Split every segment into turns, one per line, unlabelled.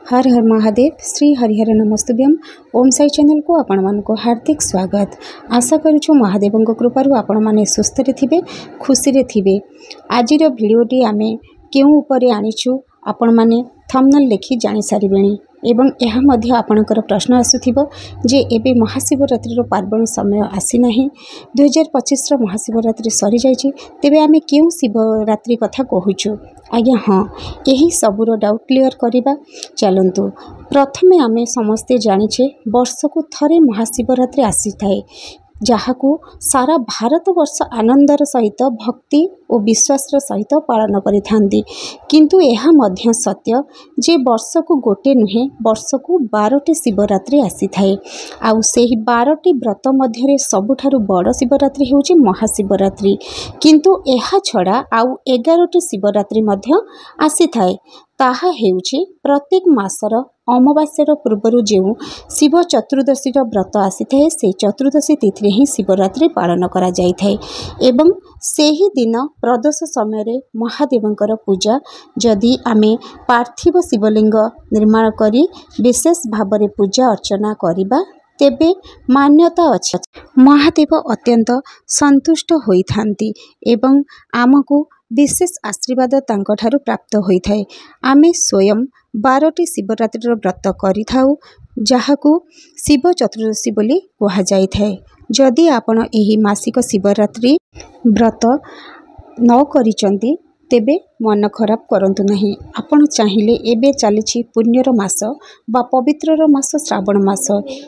हर हर महादेव श्री हरिहर नमस्तुभ्यम ओम Sai channel को आपण मानको हार्दिक स्वागत। आशा करूछु महादेव कृपारू आपण माने सुस्थ रे थिबे खुशी रे थिबे। आजिर भिडियोटी आमे केउ उपरे आनिछु आपण माने थंबनेल देखि जानि सारिबेनी एवं यह मध्य आपणकर प्रश्न आसुथिबो जे एबे महाशिवरात्रि रो पार्वण समय आसी नाही 2025 रो महाशिवरात्रि सरी जायछि तेबे आमे केउ शिवरात्रि कथा कहूछु। आज्ञा हाँ यही सबूर डाउट क्लियर करवा चलतु। प्रथमे आमे समस्ते जानिछे वर्ष को थरे महाशिवरात्रि आसी थाए जहाकू सारा भारत वर्ष आनंदर सहित भक्ति और विश्वास सहित पालन करिथांती। किंतु यह मध्य सत्य जे वर्ष को गोटे नुहे वर्ष को 12टी शिवरात्रि आसी थाए। आउ सेही 12टी व्रत मध्य सबुठारु बड़ शिवरात्रि हेउची महाशिवरात्रि। किंतु यह छड़ा आउ 11टी शिवरात्रि मध्य आसी थाए। ताहा हेउची प्रत्येक मासर अमावास्यार पूर्वर जो शिव चतुर्दशी व्रत आसी थाए से चतुर्दशी तिथि ही शिवरात्रि पालन करा जाई थाए एवं सेही दिन प्रदोष समय महादेवंकर पूजा जदि आमे पार्थिव शिवलिंग निर्माण करी विशेष भाव पूजा अर्चना करिबा तेबे मान्यता अछि महादेव अत्यंत संतुष्ट होइथांती एवं आमको विशेष आशीर्वाद तांको ठारू प्राप्त होई थाए। आमे स्वयं 12टी शिवरात्रि व्रत करि थाउ जहाकू शिव चतुर्दशी बोली कहा जाई थाए। जदि आपण एही मासिक शिवरात्रि व्रत न करिचंती तेबे मन खराब करंतु नहीं। आपण चाहिए एबे चली पुण्यर मास बा पवित्रर मास श्रावण मास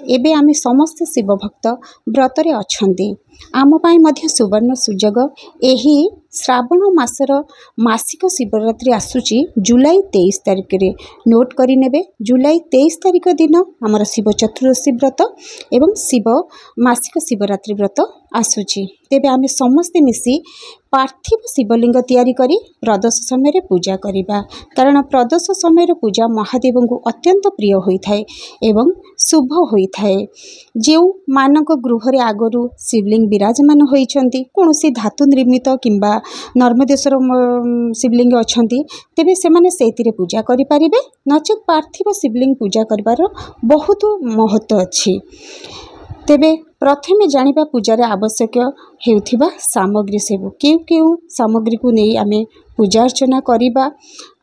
एबे आमे समस्त शिव भक्त व्रतरे अछंती। आम पाई मध्य सुवर्ण सुजोग एही श्रावण मासर मासिक शिवरात्रि आसुची जुलाई 23 तारिख रे नोट करी नेबे। जुलाई 23 तारिख दिन आमर शिव चतुर्दशी व्रत एवं शिव मासिक शिवरात्रि व्रत आसुची। तेबे आमे समस्ते मिसी पार्थिव शिवलिंग तैयारी करी प्रदोष समय पूजा करिबा कारण प्रदोष समय पूजा महादेव को अत्यंत प्रिय होई थाए एवं शुभ होई थाए। जो मानक गृह रे आगरू शिवलिंग विराजमान होइछंती कोनोसी धातु निर्मित किंबा नर्मदेश्वर शिवलिंग अछंती तेबे सेमाने सेतिरे पूजा करि परिबे नचेत पार्थिव शिवलिंग पूजा करबार बहुत महत्व अछि। तेबे प्रथमे जानिबा पूजार आवश्यक हेउथिबा सामग्री सेबु केउ सामग्री को नहीं आमे पूजा अर्चना करिबा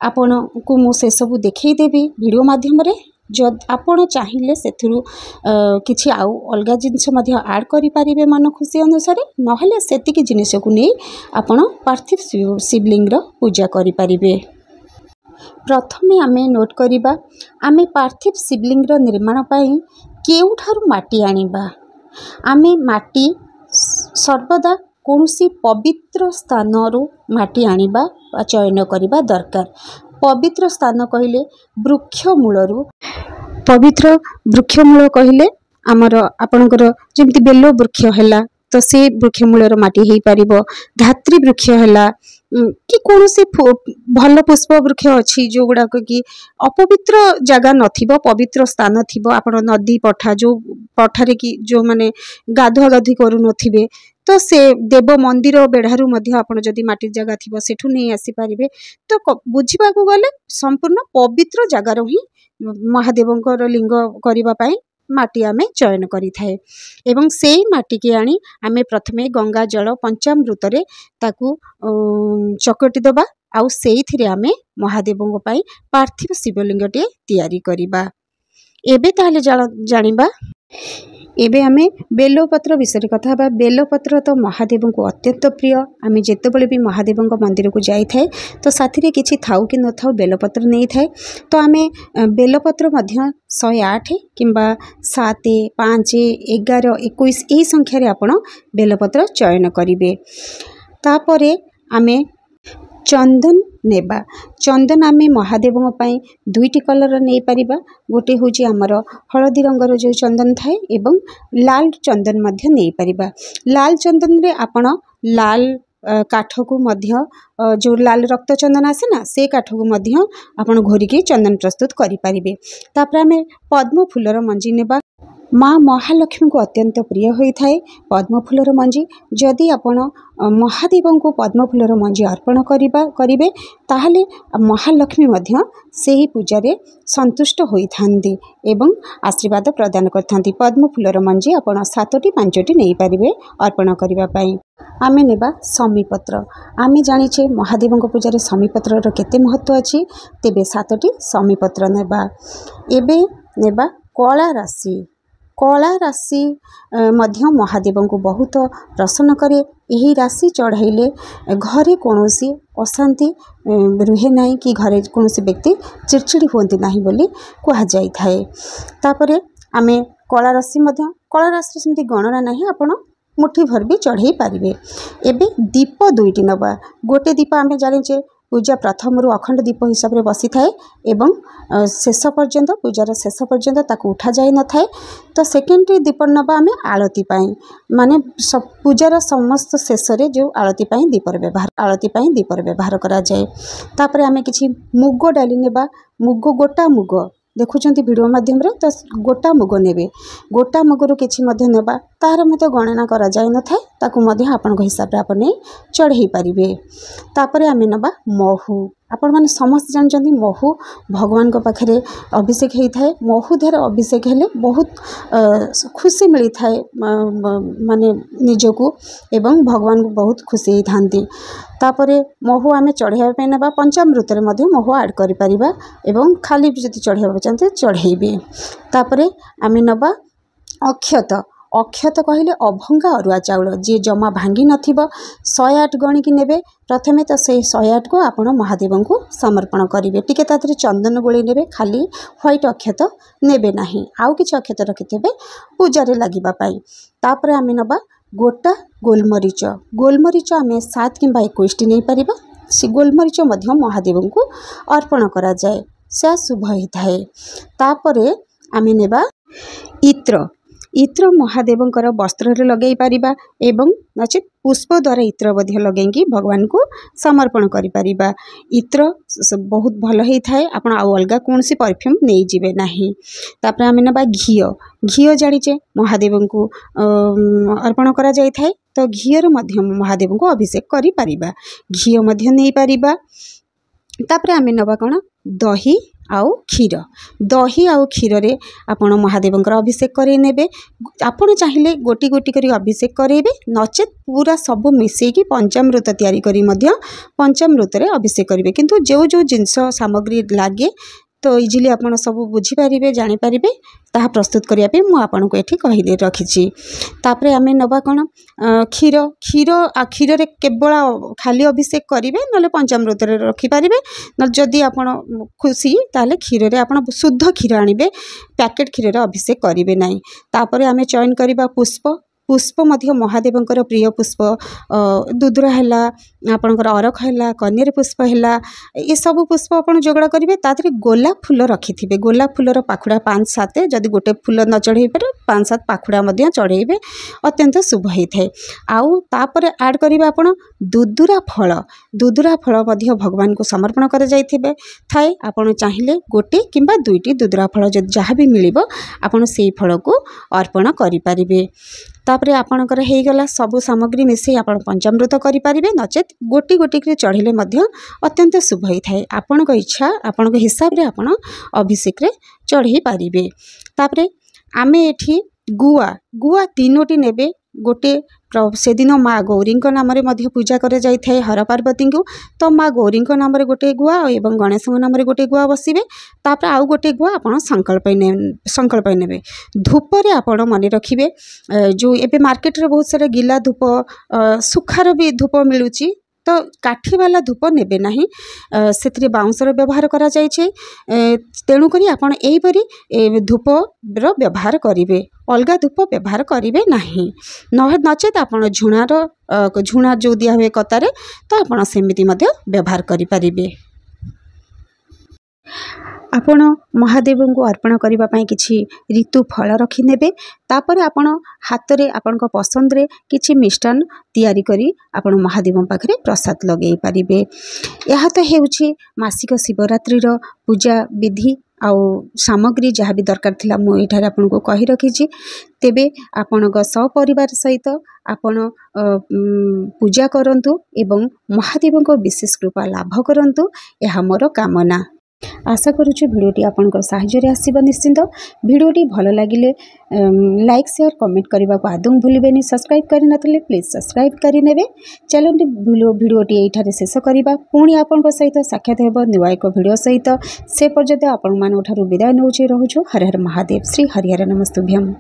आपण को मु से सब देखै देबी वीडियो माध्यम रे। जद आपण चाहिए सेथिरु किछि आउ अलगा जिनिस मध्य ऐड करि परिबे मन खुशी अनुसार नहले सेतिकी जिनिस को नहीं आपण पार्थिव शिवलिंग रो पूजा करि परिबे। प्रथमे आमे नोट करिबा आमे पार्थिव शिवलिंग रो निर्माण पई केउठारु माटी आनिबा। आमे माटी सर्वदा कौनसी पवित्र स्थान माटी आनिबा चयन करिबा दरकार। पवित्र स्थान कहले वृक्ष मूलरू पवित्र वृक्ष मूल कहले आमर आपणकर जेमती बेलो वृक्ष हैला तो से वृक्ष मूलर माटी हेई परिबो। धात्री वृक्ष हैला कि कोनोसी भल पुष्प वृक्ष अछि जो गुडा कि अपवित्र जगह नथिबो पवित्र स्थान थिबो आपण नदी पठा जो पठारे कि जो माने गाधुआ गाधुई करू नथिबे तो से देव मंदिर बेढ़ारू मध्य आपण जदि माटी जगह थिबो सेठू नहीं आसी परिबे। तो बुझिबा को गले संपूर्ण पवित्र जगार ही महादेवंकर लिंग करिबा पई माटी आमे चयन करि थाए एवं सेई माटी के आनी आमे प्रथमे गंगा जल पंचामृत रे ताकू चकटी दबा आउ सेइथिरे आमे महादेवंग पई पार्थिव शिवलिंग टे तैयारी करिबा। एबे ताले जानिबा एबे आमे बेलपत्र विषय कथा बा। बेलपत्र तो महादेव को अत्यंत प्रिय। आमे जेतेबेले भी महादेव मंदिर को जाई थाए तो साथी किछि थाउ कि न थाउ बेलपत्र नहीं थाए तो आमे बेलपत्र मध्य 108 किंबा 7 5 11 21 एही संख्या रे आपण बेलपत्र चयन करिवे। तापरे आमे चंदन नेबा। चंदन आमे महादेव पई दुईटी कलर नहीं पारिबा। गोटे होची आमर हलदी रंगर जो चंदन थाए एवं लाल चंदन मध्य नहीं पारिबा। लाल चंदन रे आपण लाल काठ को मध्य जो लाल रक्त चंदन आसे ना से काठ को मध्य आपण घोरिकी चंदन प्रस्तुत करि परिबे। तापर आमे पद्म फूलर मंजी नेबा। माँ महालक्ष्मी को अत्यंत प्रिय होता है पद्मफूलर मंजी। जदि आपण महादेव को पद्मफूलर मंजी अर्पण करेंगे ताहले महालक्ष्मी मध्य सेही पूजारे संतुष्ट होइथांती एवं आशीर्वाद प्रदान करथांती। पद्मफूलर मंजी आपण 7टी 5टी नहीं पारिबे अर्पण करबा पई। आमे नेबा समीपत्र। आमे जानिछे महादेव को पूजारे समीपत्रर केते महत्व अछि। तेबे 7टी समीपत्र नेबा। एबे नेबा कला राशि। कला राशि मध्य महादेव को बहुत प्रसन्न करे। यही राशि चढ़ाइले घरे कौनसी अशांति रुहे नहीं कि घरे कौनसी व्यक्ति चिड़चिड़ी होती नहीं बोली कह जाई थाए। तापरे आमे कला राशि मध्य कला राशि सेमती गणना नहीं आपण मुठी भर भी चढ़ाई पारिबे। एबे दीप 2टी नबा। गोटे दीप आमे जानिचे पूजा प्रथम रु अखंड दीप हिसाब से बसी थाए एवं शेष पर्यंत पूजार शेष पर्यंत ताकू उठा जाए न थाए। तो सेकेंड दीप नबा आमे आलती पाई माने पूजार समस्त शेष रे जो आलती पाई दीपर व्यवहार करा जाए। तापरे आमे किछि मुग डाली नेबा। मुग गोटा मुग देखुंत वीडियो माध्यम रे तो गोटा मुग नेबे। गोटा मुगरु किछि मध्य नेबा तार मते गणना करा जाय न थाए ताकू मध्य आपन हिसाब रे आपन चढ़ाई पारिबे। तापरे आमे नबा महू। आपण माने समस्त जानचंदी महू भगवान को पाखरे अभिषेक होई थाए। महू देर अभिषेक हेले बहुत खुशी मिली थाए माने निजको एवं भगवान को बहुत खुशी होई थांती। तापरे महू आमे चढ़ाइबा पे नेबा। पंचामृत रे मध्य महू ऐड करि परिबा एवं खाली जति चढ़ाइबा चाहते चढ़ाइबे। तापरे आमे नबा अक्षत। अक्षत कहले अभंगा अरुआ चाउल जी जमा भांगी नथिबो 108 गणिकी नेबे। प्रथमे तो से 108 को आपण महादेव को समर्पण करेंगे। टिके तातिर चंदन गोली नेबे। खाली व्हाइट अक्षत नेबे नहीं आउ किछि अक्षत रखिथेबे पूजारे लागिबा पाई। तापरे आमे नबा गोटा गोलमरीच। गोलमरीच आमे 7 किंबा 21 नहीं पारिबा। से गोलमरीच मध्य महादेव को अर्पण करा जाए से शुभ होइथाए। तापरे आमे नेबा इत्र। इत्र महादेवंकर वस्त्र लगे पारिबा एवं नचेत पुष्प द्वारा इत्र मध्य लगेंगी भगवान को समर्पण करि परिबा। इत्र बहुत भल होई थाए। आपण आ अलगा कोनसी परफ्यूम नहीं जिवे नहीं। तापर आमे नबा घियो। घियो जानिचे महादेव को अर्पण करा जाय थाए। तो घियर मध्य महादेव को अभिषेक करि परिबा। घियो मध्य नहीं पारिबा। तापर आमे नबा कोन दही आउ क्षीर। दही आउ क्षीर रे आपण महादेवंकर अभिषेक करे नेबे। आपण चाहिए गोटी गोटी करी अभिषेक करेबे नचेत पूरा सब मिसेकी पंचामृत तैयारी करी मध्य पंचामृत रे अभिषेक करेंगे। किंतु जो जो जिनस सामग्री लागे तो इजिली आपण सब बुझी पारिबे जानि पारिबे ताहा प्रस्तुत करिया पे मु आपण को एठी कहि रखिछि। तापरे आमे नबा कोन क्षीर। क्षीर रे केवल खाली अभिषेक करिवे नले पंचामृत रे रखि पारिबे। न जदि आपण खुशी ताले क्षीर रे आपण शुद्ध क्षीर आनिबे। पैकेट क्षीर रे अभिषेक करिवे नाही। तापरे आमे चयन करिबा पुष्प। पुष्प मध्य महादेवंकर प्रिय पुष्प दुदुरा हैला आपणकर अरख हैला कनेर पुष्प हैला ये सब पुष्प आपण जोगड़ा करेंगे। तादरे गोलाप फूल रखिथिबे। गोलाप फूलर पाखुड़ा 5-7 जदि गोटे फूल न चढ़े पारे 5-7 पाखुड़ा मध्य चढ़ेबे अत्यंत शुभ होइथाए। आउ तापर ऐड करिबा आपण दुदुरा फल। दुदुरा फल मध्य भगवान को समर्पण कर जाइथिबे थाए। आपण चाहिए गोटे किंबा 2टी दुदुरा फल जहाँ भी मिलिबो आपण सेई फल को अर्पण करि परिबे। तापरे आपणकर हो गला सबु सामग्री मिसे आपण पंचामृत करि परिबे नचेत गोटी गोटी के चढ़िले मध्य अत्यंत शुभ होइथाए। आपण को इच्छा आपण को हिसाब रे आपण अभिषेक रे चढ़ी पारिबे। तापरे आमे एठी गुआ 3टी नेबे। गोटे से दिन माँ गौरी नाम रे पूजा कर जाए हर पार्वती को। तो माँ गौरी नाम रे गोटे गुआ और गणेश नाम रे गोटे गुआ बसिबे। तापर आउ गोटे गुआ आपण संकल्प नेबे। धूप रे आपण मन रखिबे जो एबे मार्केट रे बहुत सारा गिला धूप सुखार भी धूप मिलुची। तो काठी वाला धूप नेबे नाही से बाउंसर व्यवहार करा जाइछे। तेणुक आपण एहीपरी धूप रो व्यवहार करिवे अलगा धूप व्यवहार करिवे नाही। नचेत आपण झुणा जो दिया हुए कतारे तो आपण सेमिति मध्य व्यवहार करि परिबे। आपण महादेव को अर्पण करने किछि ऋतु फल रखी नेबे। तापर आपण हाथ रे आपण पसंद रे किछि मिष्टान तैयारी करी आपण महादेव पाखरे प्रसाद लगे पारिबे। यह तो हेउछि मासिक शिवरात्रि रो पूजा विधि। आउ सामग्री जहाँ भी दरकार थिला मु एठारे आपनको कहि रखिछि। तेबे आपणक सपरिवार सहित आपण पूजा करंतु एवं महादेवक विशेष कृपा लाभ करंतु यह मोर कामना। आशा करुछु भिडियोटी आपनकर साहाय्य आसीबा निश्चिंत। भिडियोटी भल लागिले लाइक शेयर कमेंट करने को आदौ भूलें। सब्सक्राइब करि नथिले प्लीज सब्सक्राइब करिनेबे। चलते भिडियोटी एठारे शेष करबा। पुणी आपनक सहित साक्षात हेबो नुआ एक भिडियो सहित। से पर्यंत आपण मानठारु विदाय नउछि रहुछु। हर हर महादेव। श्री हरिहर नमस्तुभ्यम।